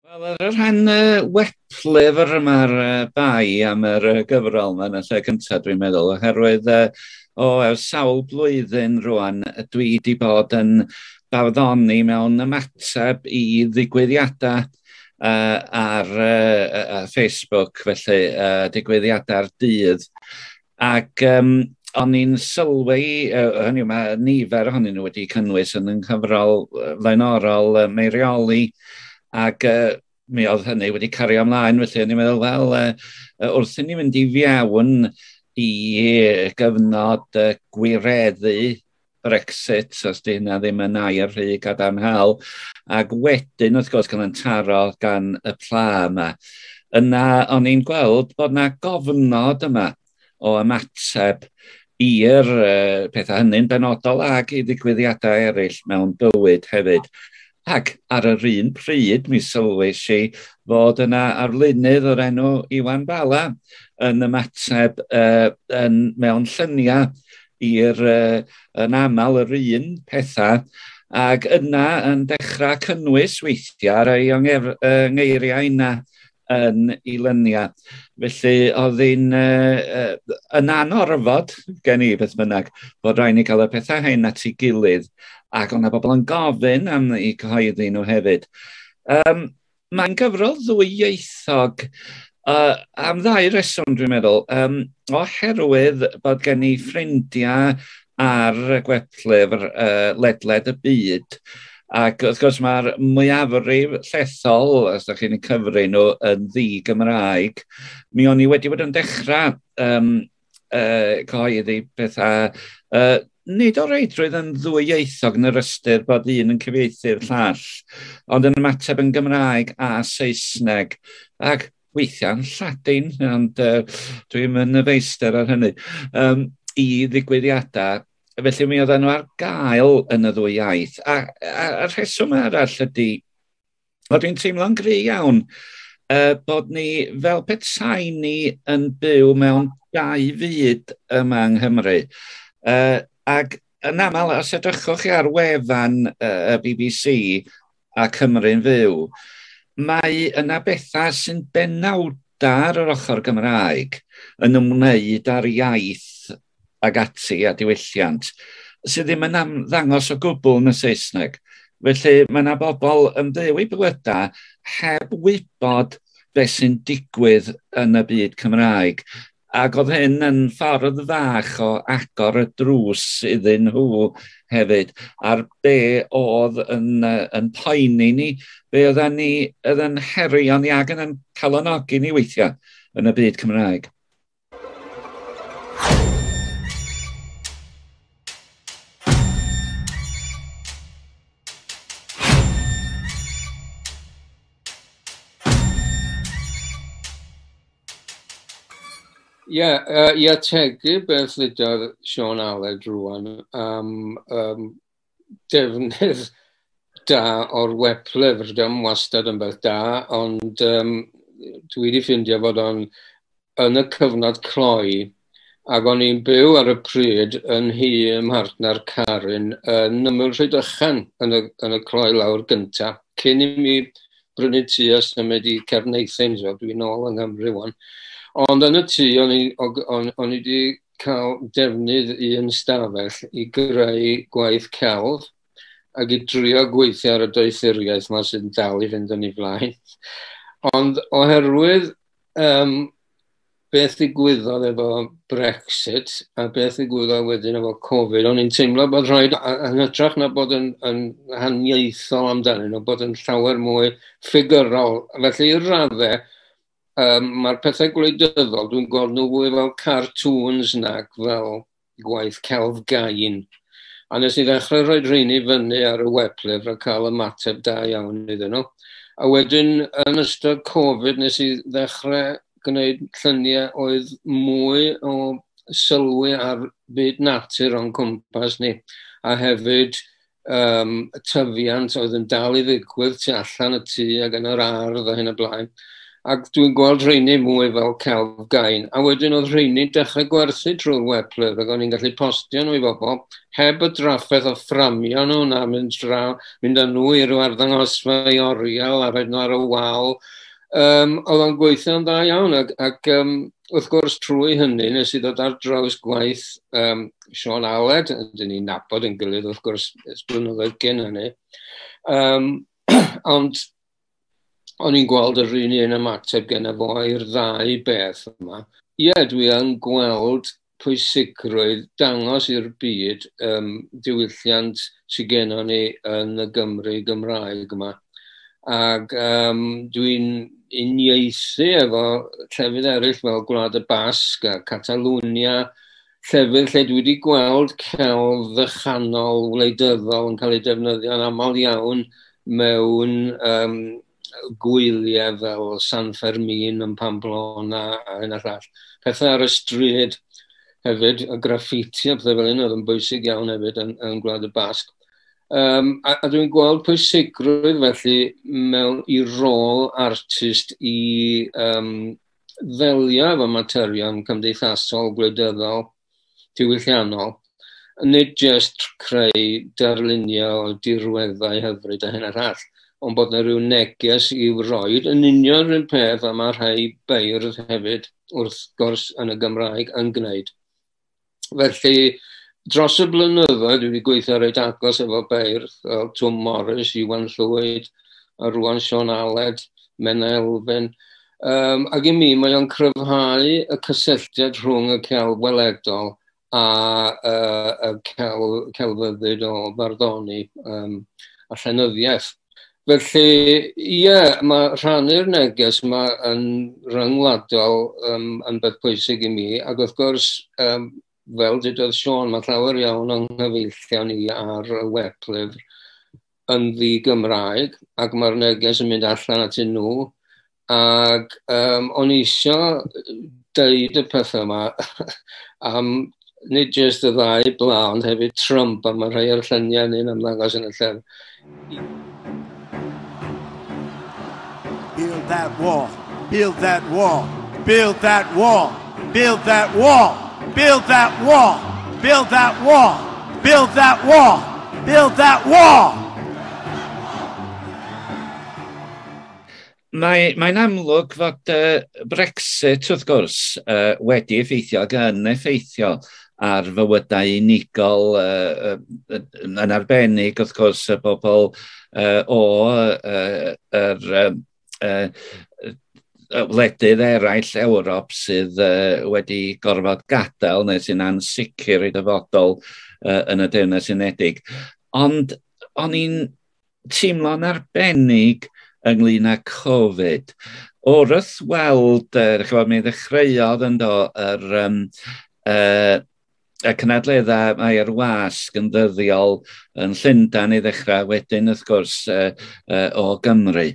Wel, ar y rhan weplyfr yma'r bai am yr gyfrol yma yn y lle cyntaf, dwi'n meddwl, oherwydd ers sawl blwyddyn rwan, dwi wedi bod yn barddoni mewn ymateb i ddigwyddiadau ar Facebook, felly digwyddiadau'r dydd. Ac o'n i'n sylwi, hynny yw, mae nifer ohonyn nhw wedi cynnwys yn cyfrol flaenorol meirioli, ac mi oedd hynny wedi cario ymlaen, felly o'n i'n meddwl, wel, wrth i ni fynd i fewn i gyfnod gwireddu Brexit, os di hynna ddim yn air rhy gadarnhaol, ac wedyn, wrth gwrs, cael yn taro gan y Phla yma. Yna o'n i'n gweld bod yna gofnod yma o ymateb i'r pethau hynny'n benodol ac i ddigwyddiadau eraill mewn bywyd hefyd. Ac ar yr un pryd, mi sylwys i fod yna arlunydd o'r enw Iwan Bala yn ymateb mewn lluniau i'r yn aml yr un pethau, ac yna yn dechrau cynnwys weithiau ar ei ngeiriau yna yn ei lyniau. Felly oedd hi'n yn anorfod gen i beth bynnag bod rhaid ni cael y pethau hyn at ei gilydd, ac o'na bobl yn gofyn am eu cyhoeddi nhw hefyd. Mae'n gyfrol ddwyieithog am ddau reswm, dwi'n meddwl, oherwydd bod gen i ffrindiau ar y gweplyfr ledled y byd, ac wrth gwrs mae'r mwyafrif llethol, os ydych chi'n cyfri nhw, yn ddi-Gymraeg. Mi o'n i wedi bod yn dechrau cyhoeddi pethau nid o reidrwydd yn ddwyieithog yn yr ystyr bod un yn cyfieithu'r llall, ond yn ymateb yn Gymraeg a Saesneg, ac weithiau'n Lladin, ond dwi'n yn y feistr ar hynny, i ddigwyddiadau. Felly mi oedden nhw ar gael yn y ddwy iaith. A'r rheswm arall ydy, o dwi'n teimlo'n gry iawn bod ni fel petai ni yn byw mewn dau fyd yma yng Nghymru. Ac yn aml, os edrychwch chi ar wefan y BBC a Cymru'n fyw, mae yna bethau sy'n benawdar yr ochr Gymraeg yn ymwneud â'r iaith ag ati a diwylliant, sydd ddim yn ddangos o gwbl yn y Saesneg. Felly mae yna bobl yn byw i bywydau heb wybod beth sy'n digwydd yn y byd Cymraeg. Ac oedd hyn yn ffordd fach o agor y drws iddyn nhw hefyd, ar be oedd yn poeni ni, be oedden ni yn herio ni ac yn calonogi ni weithiau yn y byd Cymraeg. I ategu beth ddydodd Siôn Aled rwan am defnydd da o'r weplyfr, dim wastad yn beth da, ond dwi wedi ffindio bod o'n yn y cyfnod cloi, ac o'n i'n byw ar y pryd yn hi ym mhartner Carin yn ymyl Rhydychen yn y cloi lawr gyntaf. Cyn i mi brynu tŷ a symud i Cerneithin, so dwi'n ôl yng Nghymru wan. Ond yn y tŷ, o'n i wedi cael defnydd un stafell i greu gwaith celf ac i drio gweithio ar y doethuriaeth yma sy'n dal i fynd yn ei flaen. Ond oherwydd beth ddigwyddodd efo Brexit a beth ddigwyddodd wedyn efo Covid, o'n i'n teimlo bod rhaid, yn hytrach na bod yn haniaethol amdanyn nhw, bod yn llawer mwy ffigurol. Felly i'r raddau, mae'r pethau gwleidyddol, dwi'n gweld nhw fwy fel cartoons nag fel gwaith celf gain. A nes i ddechrau rhoi rheini fyny ar y weplyfr a cael ymateb da iawn iddyn nhw. A wedyn, yn ystod Covid, nes i ddechrau gwneud lluniau oedd mwy o sylwi ar byd natur o'n cwmpas ni. A hefyd, y tyfiant oedd yn dal i ddigwydd tu allan y tŷ ac yn yr ardd a hyn y blaen. Ac dwi'n gweld rheini mwy fel celf gain. A wedyn oedd rheini dechrau gwerthu trwy'r weblyfr, ac o'n i'n gallu postio nhw i bobl, heb y draffaeth o fframio nhw na mynd â nhw i ryw arddangosfa i oriel a rhaid nhw ar y wal. Oedd o'n gweithio'n dda iawn, ac wrth gwrs trwy hynny nes i ddod ar draws gwaith Siôn Aled, dyn ni'n nabod yn gilydd wrth gwrs blynyddoedd cyn hynny. Ond o'n i'n gweld yr un un ymateb gen fo i'r ddau beth yma. Ie, dwi yn gweld pwysigrwydd dangos i'r byd diwylliant sydd gennym ni yn y Gymraeg yma. Ac dwi'n uniaethu efo llefydd eraill fel Gwlad y Basg a Catalwnia, llefydd lle dwi wedi gweld celf ddychanol wleidyddol yn cael ei defnyddio'n aml iawn mewn gwyliau fel San Fermin yn Pamplona a hyn a llall. Pethau ar y stryd hefyd, y graffiti a pethau fel hyn oedd yn bwysig iawn hefyd yn Gwlad y Basg. A dwi'n gweld pwysigrwydd felly i rôl artist i ddelio efo materion cymdeithasol, gwleidyddol, diwylliannol, nid jyst creu darluniau o dirweddau hyfryd a hyn a llall, ond bod yna rhyw neges i'w roed yn union rhywun peth a mae rhai beirdd hefyd wrth gwrs yn y Gymraeg yn gwneud. Felly, dros y blynyddoedd, dwi wedi gweithio reit agos efo beirdd, Twm Morris, Iwan Llwyd, a rwan Siôn Aled, Mena Elfyn. Ac i mi, mae o'n cryfhau y cysylltiad rhwng y celf weledol a y celfyddyd o barddoni a llenyddiaeth. Felly, ie, mae rhannu'r neges yma yn ryngwladol yn beth pwysig i mi, ac wrth gwrs, fel dydodd Siôn, mae llawer iawn o'n nghyfeillion i ar y weblyfr yn ddi-Gymraeg, ac mae'r neges yn mynd allan atyn nhw, ac o'n isio deud y pethau yma am nid jyst y ddau Bla, ond hefyd Trump, a mae rhai o'r lluniau ni'n ymddangos yn y llef. Build that wall, build that wall, build that wall, build that wall, build that wall, build that wall, build that wall, build that wall. Mae'n amlwg fod Brexit, wrth gwrs, wedi effeithio ac yn effeithio ar fywydau unigol yn arbennig, wrth gwrs, y bobl wledydd eraill Ewrop sydd wedi gorfod gadael neu sy'n ansicr i dyfodol yn y Deyrnas Unedig. Ond o'n i'n teimlo'n arbennig ynglyn â Covid. Wrth weld, mi ddechreuodd yndo y cynadleddau mae'r wasg yn ddyddiol yn Llundain i ddechrau, wedyn wrth gwrs o Gymru,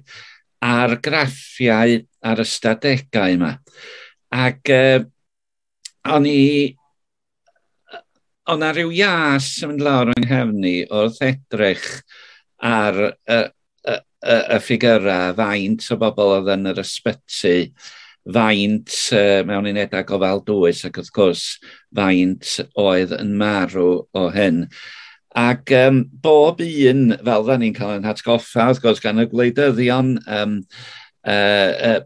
a'r graffiau ar ystadegau yma. Ac o'na rhyw ias yn mynd lawr yng nghefni wrth edrych ar y ffigurau, faint o bobl oedd yn yr ysbyty, faint mewn unedau gofal dwys, ac wrth gwrs faint oedd yn marw o hyn. Ac bob un, fel dda ni'n cael yn hatgoffa, wrth gwrs gan y gwleidyddion,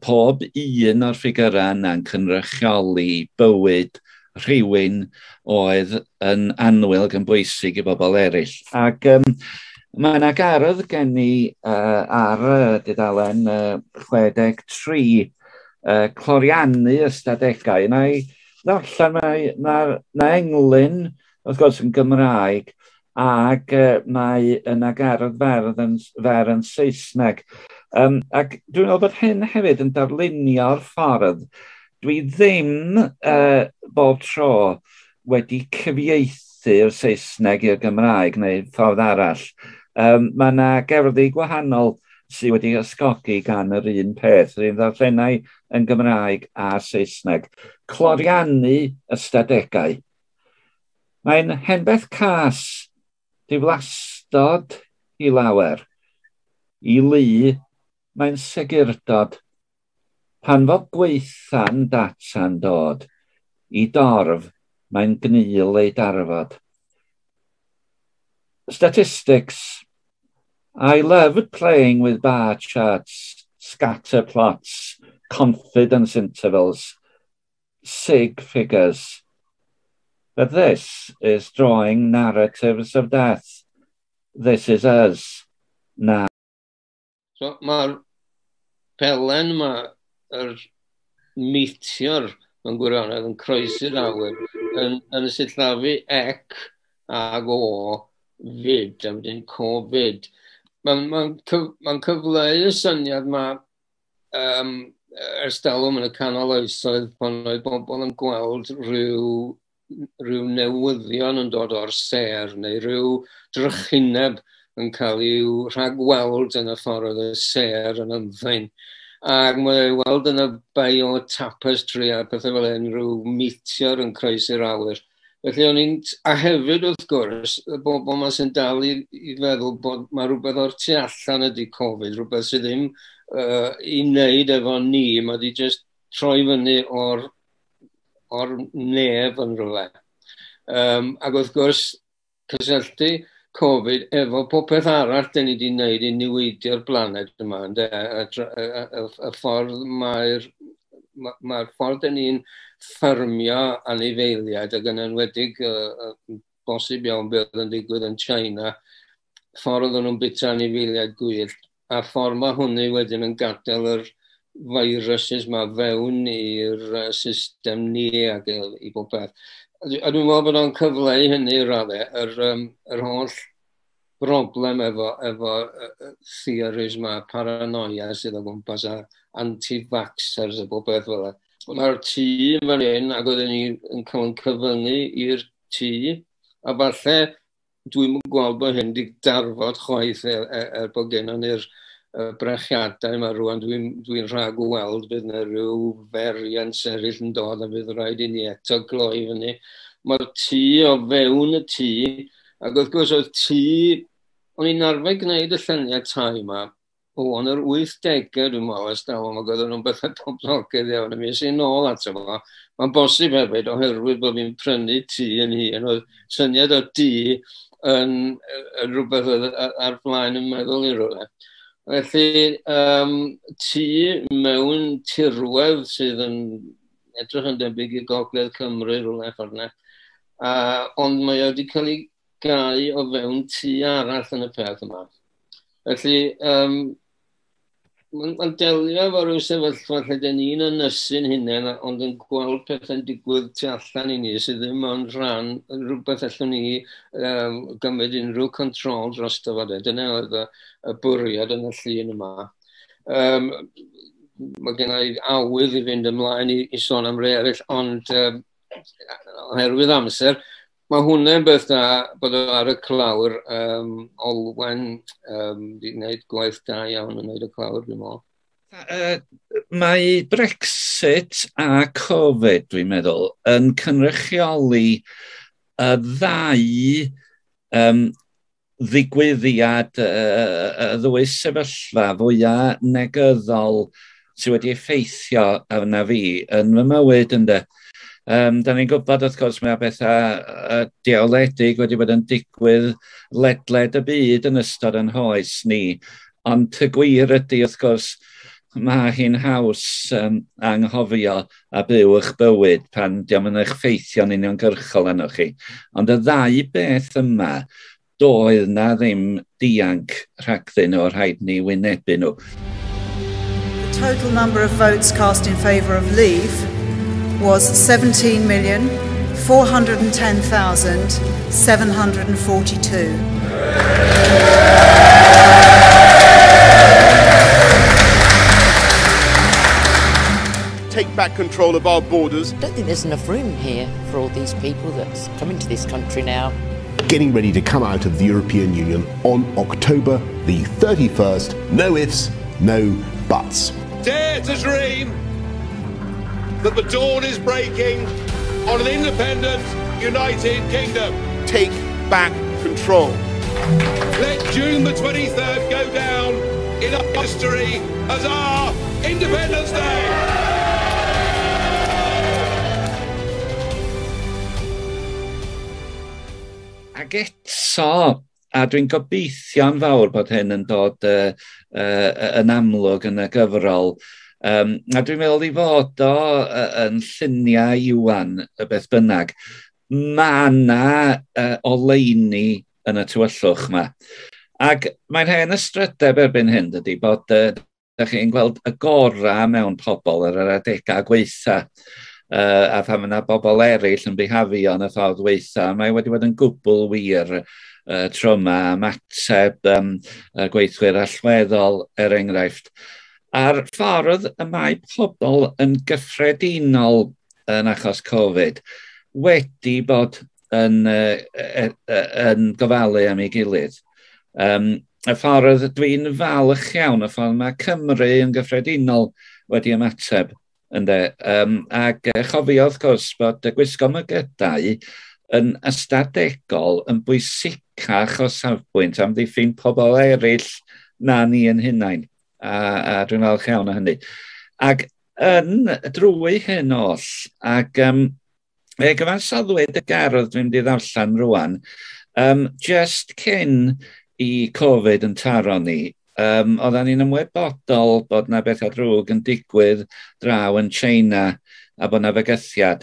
pob un o'r ffigurau yna'n cynrychioli bywyd rhywun oedd yn annwyl yn bwysig i bobl eraill. Ac mae yna gardd gen i ar dudalen 63 cloriannu ystadegau. Na i ddarllen, na englyn, wrth gwrs yn Gymraeg, ac mae yna gardd fer yn Saesneg. Ac dwi'n meddwl bod hyn hefyd yn darlunio'r ffordd. Dwi ddim bob tro wedi cyfieithu'r Saesneg i'r Gymraeg neu ffordd arall. Mae yna gerddi gwahanol sydd wedi ysgogi gan yr un peth, yr un ddarllenau yn Gymraeg a Saesneg. Cloriannu ystadegau. Mae'n henbeth cas, diflastod i lawer. I lu, mae'n segurdod. Pan fod gweitha'n data'n dod I dorf, mae'n gneul ei darfod. Statistics. I loved playing with bar charts, scatter plots, confidence intervals, sig figures. But this is drawing narratives of death. This is us, now. So mae'r pelen yma, yr meteor yn gwirionedd yn croesi'r awyr, yn sillafu ec ag o fyd, a wedyn Covid. Mae'n cyfleu y syniad yma ers dalwm yn y canol oesoedd pan oedd bobl yn gweld rhyw newyddion yn dod o'r ser neu rhyw drychineb yn cael i'w rhagweld yn y ffordd y ser yn ymddein. Ac mae weld yn y bio-tapestry a pethau fel hyn, rhyw meteor yn croesi'r awyr. Felly o'n i'n, a hefyd wrth gwrs, y bobl yma sy'n dal I feddwl bod mae rhywbeth o'r tu allan ydi Covid, rhywbeth sydd ddim I wneud efo ni, mae di just troi fyny o'r nef yn rhywle. Ac wrth gwrs, cysylltu Covid efo popeth arall dyn ni wedi wneud I niweidio'r blaned yma. Y ffordd mae'r ffordd dyn ni'n ffyrmio anifeiliaid ac yn enwedig bosib iawn beth yn digwydd yn China, ffordd o'n nhw'n bita anifeiliaid gwyllt, a ffordd mae hwnny wedyn yn gadael yr viruses yma fewn i'r system ni ac I bob beth. A dwi'n meddwl bod o'n cyfleu hynny I raddau, yr holl broblem efo theories yma, paranoia sydd o gwmpas a anti-vaxxers a bob beth fel y. Mae'r tŷ fan hyn ac oedden ni yn cael yn cyfyngu i'r tŷ a falle dwi'n gweld bod hyn wedi darfod chwaith bod gennym ni'r brechiadau yma rwan dwi'n rhag weld bydd yna rhyw feriant eraill yn dod a bydd rhaid I ni eto gloi fyny. Mae'r tŷ o fewn y tŷ ac wrth gwrs oedd tŷ, o'n i'n arfer gwneud y lluniau tai yma o'n yr 80au dwi'n meddwl ers dalwm ac oedden nhw'n bethau poblogaidd iawn a mi ys i'n ôl ato fo. Mae'n bosib hefyd oherwydd bod fi'n prynu tŷ yn hun. Oedd syniad o tŷ yn rhywbeth ar blaen yn meddwl I rhywle. Felly, tŷ mewn tirwedd sydd yn edrych yn debyg I Gogledd Cymru rhywle ffordd yna. Ond mae wedi cael ei gau o fewn tŷ arall yn y peth yma. Felly, mae'n delio efo rhyw sefyllfa lle dyn ni'n ynysu'n hunain ond yn gweld pethau'n digwydd tu allan I ni sydd ddim ond rhan rhywbeth allwn ni gymryd unrhyw control dros dyfod. Dyna oedd y bwriad yn y llun yma. Mae gen I awydd I fynd ymlaen I sôn am rei eraill, ond oherwydd amser, mae hwnna'n beth da bod o ar y clawr. Olwen wedi gwneud gwaith da iawn yn gwneud y clawr, dwi'n meddwl. Mae Brexit a Covid, dwi'n meddwl, yn cynrychioli y ddau ddigwyddiad, y ddwy sefyllfa fwyaf negyddol sydd wedi effeithio arna fi yn fy mywyd ynde. Da ni'n gwybod wrth gwrs mae bethau diawledig wedi bod yn digwydd ledled y byd yn ystod yn hoes ni. Ond y gwir ydy wrth gwrs mae hi'n haws anghofio a byw eich bywyd pan diolch yn eich ffeithio'n uniongyrchol arnoch chi. Ond y ddau beth yma doedd na ddim dianc rhagddyn nhw rhaid ni wynebu nhw. The total number of votes cast in favour of leave was 17,410,742. Take back control of our borders. I don't think there's enough room here for all these people that's coming to this country now. Getting ready to come out of the European Union on October the 31st. No ifs, no buts. Dare to dream that the dawn is breaking on an independent, united kingdom. Take back control. Let June the 23rd go down in our history as our Independence Day. Ac eto, a dwi'n gobeithio'n fawr bod hyn yn dod yn amlwg yn y gyfrol, a dwi'n meddwl i fod o yn lluniau Iwan y beth bynnag, mae yna oleuni yn y tywyllwch yma. Ac mae'n hen ystrydeb erbyn hyn dydy bod ydych chi'n gweld y gorau mewn pobl yr adegau gweitha. A phan yna bobl eraill yn bihafio yn y ffordd weitha, mae wedi bod yn gwbl wir tro yma, ymateb gweithwyr allweddol enghraifft. A'r ffordd y mae pobl yn gyffredinol yn achos Covid wedi bod yn gofalu am ei gilydd. Y ffordd dwi'n falch iawn, y ffordd mae Cymru yn gyffredinol wedi ymateb. Ac chofio wrth gwrs bod y gwisgo mygydau yn ystadegol yn bwysicach o safbwynt am ddiffyn pobl eraill na ni yn hunain. A dwi'n falch iawn o hynny. Ac drwy hyn oll, ac gyfansoddwyd y gerdd dwi'n mynd i ddarllen rwan, just cyn i Covid yn taro ni, oedden ni'n ymwybodol bod yna bethau drwg yn digwydd draw yn China a bod yna fygythiad.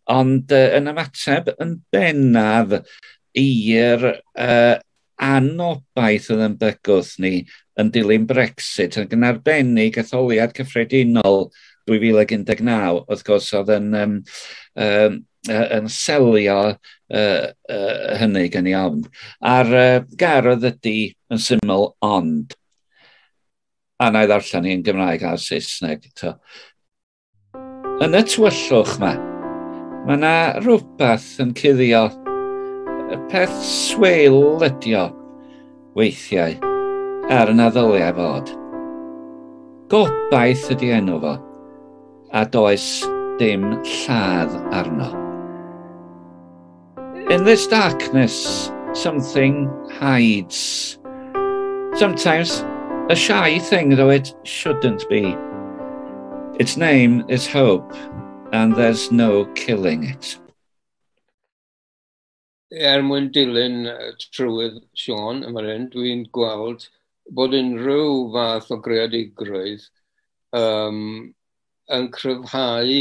Ond yn ymateb yn bennaf i'r anobaith oedd yn bygwth ni yn dilyn Brexit, ac yn arbennig etholiad cyffredinol 2019, wrth gwrs oedd yn selio hynny gen i ofn. A'r gerdd ydy yn syml ond. A na i ddarllen ni yn Gymraeg a Saesneg. Yn y tywyllwch yma, mae yna rhywbeth yn cuddio, y peth sweil ydi o weithiau ar yna ddyliau fod. Gobaith ydi enw fo, a does dim lladd arno. In this darkness, something hides. Sometimes a shy thing, though it shouldn't be. Its name is hope, and there's no killing it. Mwyn dilyn trywydd Siôn yma hyn, dwi'n gweld bod unrhyw fath o greadigrwydd yn cryfhau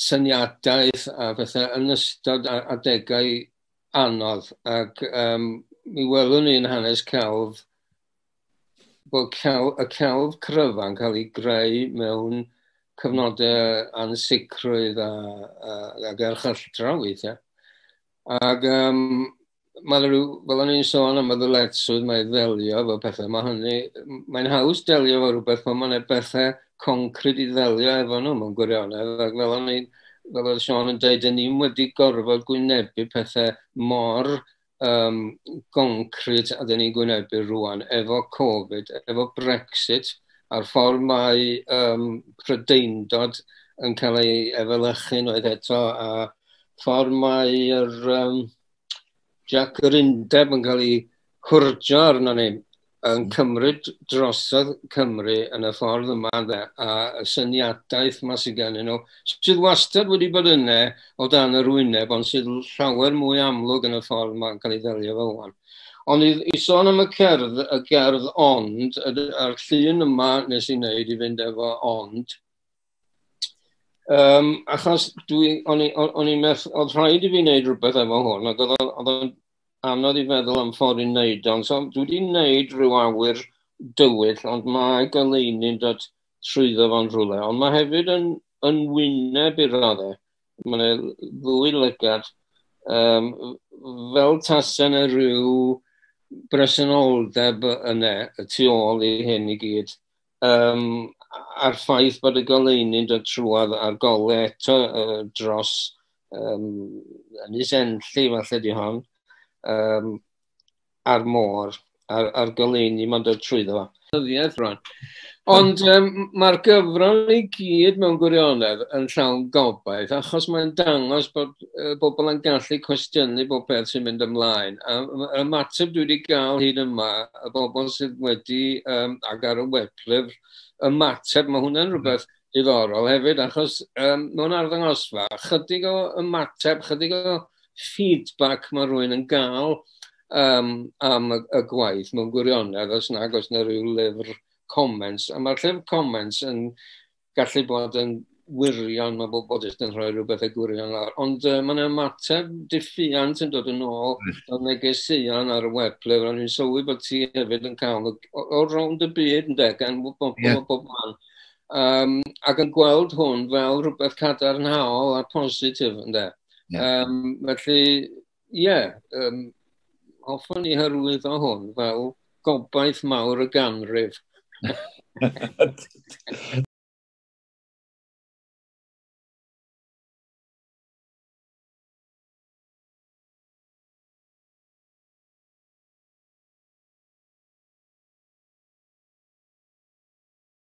syniadaeth a bethau yn ystod adegau anodd. Ac mi welwn ni'n hanes celf bod y celf cryfa'n cael ei greu mewn cyfnodau ansicrwydd ag erchylltra weithiau. Ac fel o'n i'n sôn am y ddyletswydd mae ddelio efo pethau. Mae'n haws delio efo rhywbeth pan mae'n bethau concret i ddelio efo nhw mewn gwirionedd. Ac fel oedd Siôn yn dweud, ni wedi gorfod gwynebu pethau mor concret a dyn ni'n gwynebu rwan efo Covid, efo Brexit, a'r ffordd mae Prydeindod yn cael ei efelychu oedd eto, a ffordd mae'r Jack yr Undeb yn cael ei hwrdio arno ni yn cymryd drosodd Cymru yn y ffordd yma a y syniadaeth yma sydd gen nhw, sydd wastad wedi bod yna o dan yr wyneb, ond sydd llawer mwy amlwg yn y ffordd yma'n cael ei ddelio fel hwn. Ond i sôn am y gerdd ond, a'r llun yma nes i wneud i fynd efo ond, achos oedd rhaid i fi wneud rhywbeth efo hwn, ac oedd o'n anodd i feddwl am ffordd i wneud, ond so dwi wedi wneud rhyw awyr dywyll, ond mae goleuni'n dod trwyddo fo'n rhywle, ond mae hefyd yn wyneb i'r raddau. Mae'n ddwy lygad, fel tasen y rhyw bresenoldeb yna, y tu ôl i hyn i gyd, a'r ffaith bod y goleuni'n dod trwad a'r golau eto dros Ynys Enlli falle di hon, ar môr, a'r goleuni mae'n dod trwyddo fo. Ond mae'r gyfrol i gyd mewn gwirionedd yn llawn gobaith, achos mae'n dangos bod bobl yn gallu cwestiynu bob peth sy'n mynd ymlaen. Y ymateb dwi wedi cael hyd yma, y bobl sydd wedi, ag ar y weblyfr, ymateb, mae hwnna'n rhywbeth diddorol hefyd, achos mewn arddangosfa, chydig o ymateb, chydig o feedback mae rhywun yn gael am y gwaith mewn gwirionedd, os nag oes yna rhyw lyfr comments. A mae'r llyfr comments yn gallu bod yn wirion, mae bobl jyst yn rhoi rhywbeth y gwirion lawr. Ond mae'n ymateb diffyant yn dod yn ôl o negeseuon ar y weblyfr, a ni'n sylwi bod ti hefyd yn cael o rownd y byd yn gan bob man. Ac yn gweld hwn fel rhywbeth cadarnhaol a positif yn de. Felly, hoffwn ni hyrwyddo hwn fel gobaith mawr y ganrif.